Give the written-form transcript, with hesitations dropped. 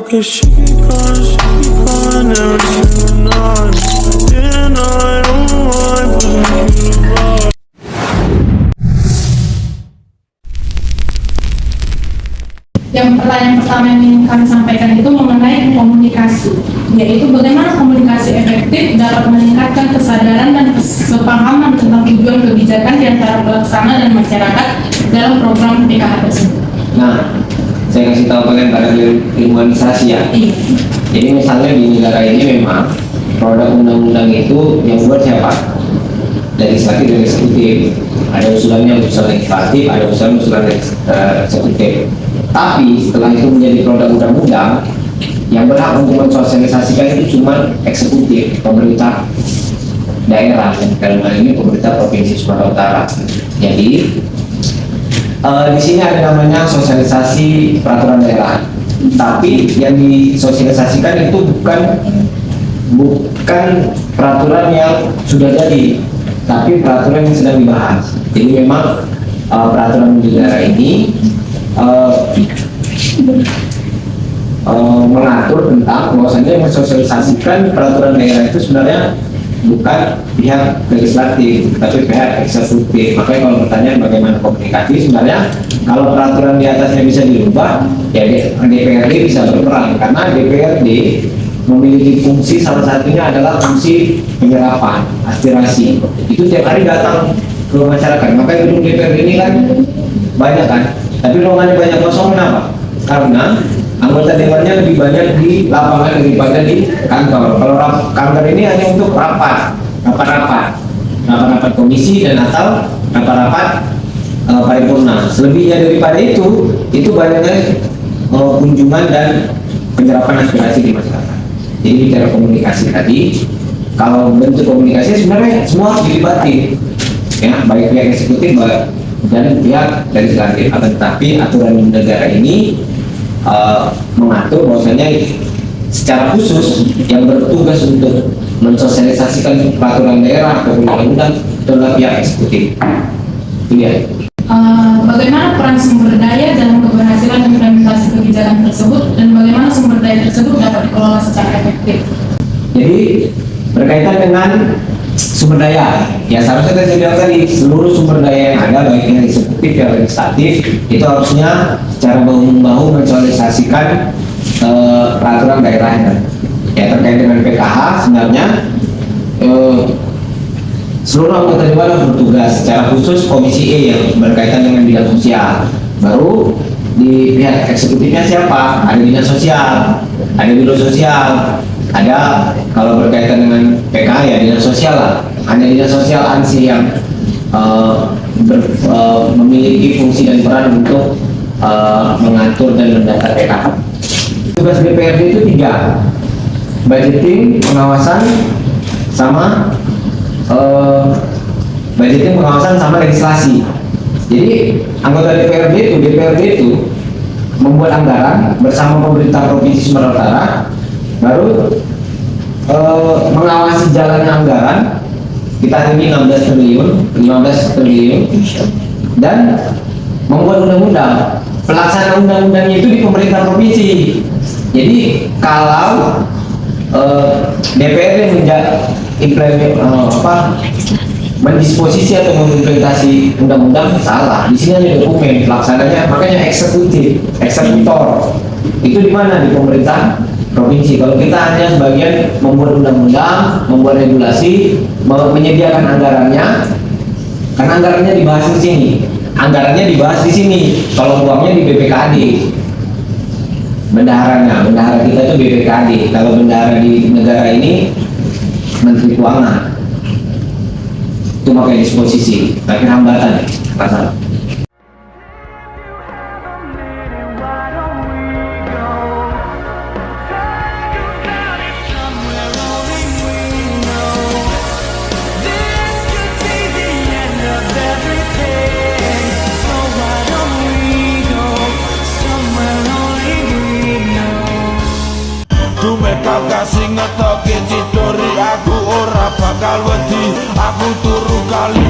Okay, she gone every single night. And I don't mind pushing you to ride. Yang pertanyaan pertama yang ingin kami sampaikan itu mengenai komunikasi, yaitu bagaimana komunikasi efektif dapat meningkatkan kesadaran dan kesepahaman tentang tujuan kebijakan di antara pelaksana dan masyarakat dalam program PKH tersebut. Nah, saya kasih tahu kalian pada ilmuanisasi ya. Iya. Jadi misalnya di negara ini memang produk undang-undang itu yang buat siapa? Legislatif dan eksekutif. Ada usulannya usulan legislatif, ada usulan eksekutif. Tapi setelah itu menjadi produk undang-undang, yang berhak untuk mensosialisasikan itu cuma eksekutif, pemerintah daerah, dan dalam hal ini pemerintah Provinsi Sumatera Utara. Jadi di sini ada namanya sosialisasi peraturan daerah. Tapi yang disosialisasikan itu bukan peraturan yang sudah jadi, tapi peraturan yang sedang dibahas. Jadi memang peraturan di daerah ini mengatur tentang bahwasanya yang mensosialisasikan peraturan daerah itu sebenarnya bukan pihak legislatif, tapi pihak eksekutif. Makanya kalau pertanyaan bagaimana komunikasi, sebenarnya kalau peraturan di atasnya bisa dirubah, ya DPRD bisa berperan, karena DPRD memiliki fungsi, salah satunya adalah fungsi penyerapan aspirasi. Itu tiap hari datang ke masyarakat. Makanya gedung DPRD ini kan banyak kan, tapi ruangannya banyak kosong. Kenapa? Karena anggota dewannya lebih banyak di lapangan daripada di kantor. Kalau kantor ini hanya untuk rapat komisi dan atau rapat paripurna. Selebihnya daripada itu banyaknya kunjungan dan penyerapan aspirasi di masyarakat. Jadi bicara komunikasi tadi, kalau bentuk komunikasi sebenarnya semua harus dilibatkan, ya, baik pihak eksekutif dan pihak legislatif. Tetapi aturan negara ini mengatur bahwasanya secara khusus yang bertugas untuk mensosialisasikan peraturan daerah atau undang-undang adalah pihak eksekutif. Lihat. Bagaimana peran sumber daya dalam keberhasilan implementasi kebijakan tersebut, dan bagaimana sumber daya tersebut dapat dikelola secara efektif? Jadi berkaitan dengan sumber daya, ya seharusnya saya bilang tadi, seluruh sumber daya yang ada, baik yang eksekutif yang legislatif, itu harusnya secara bahu-membahu mensosialisasikan peraturan daerahnya. Ya, terkait dengan PKH sebenarnya seluruh anggota dewan bertugas, secara khusus Komisi E yang berkaitan dengan bidang sosial. Baru di pihak eksekutifnya siapa? Ada dinas sosial, ada biro sosial, ada kalau berkaitan dengan PKH ya dinas sosial lah. Ada dinas sosial ANSI yang memiliki fungsi dan peran untuk mengatur dan mendata PKH. Tugas DPRD itu 3: budgeting, pengawasan, sama legislasi. Jadi anggota DPRD itu membuat anggaran bersama pemerintah Provinsi Sumatera Utara, baru mengawasi jalannya anggaran. Kita hari ini 15 triliun, dan membuat undang-undang. Pelaksanaan undang-undangnya itu di pemerintah provinsi. Jadi kalau DPRD mendisposisi atau mengimplementasi undang-undang, salah. Di sini ada dokumen pelaksananya, makanya eksekutor itu di mana? Di pemerintah provinsi. Kalau kita hanya sebagian membuat undang-undang, membuat regulasi, menyediakan anggarannya, karena anggarannya dibahas di sini. Kalau uangnya di BPKAD. Bendahara kita itu BPKAD. Kalau bendahara di negara ini Menteri Keuangan. itu pakai disposisi, tapi hambatan masalah. Dumekal kasih ngetoke cidori aku ora bakal wedi aku turu kali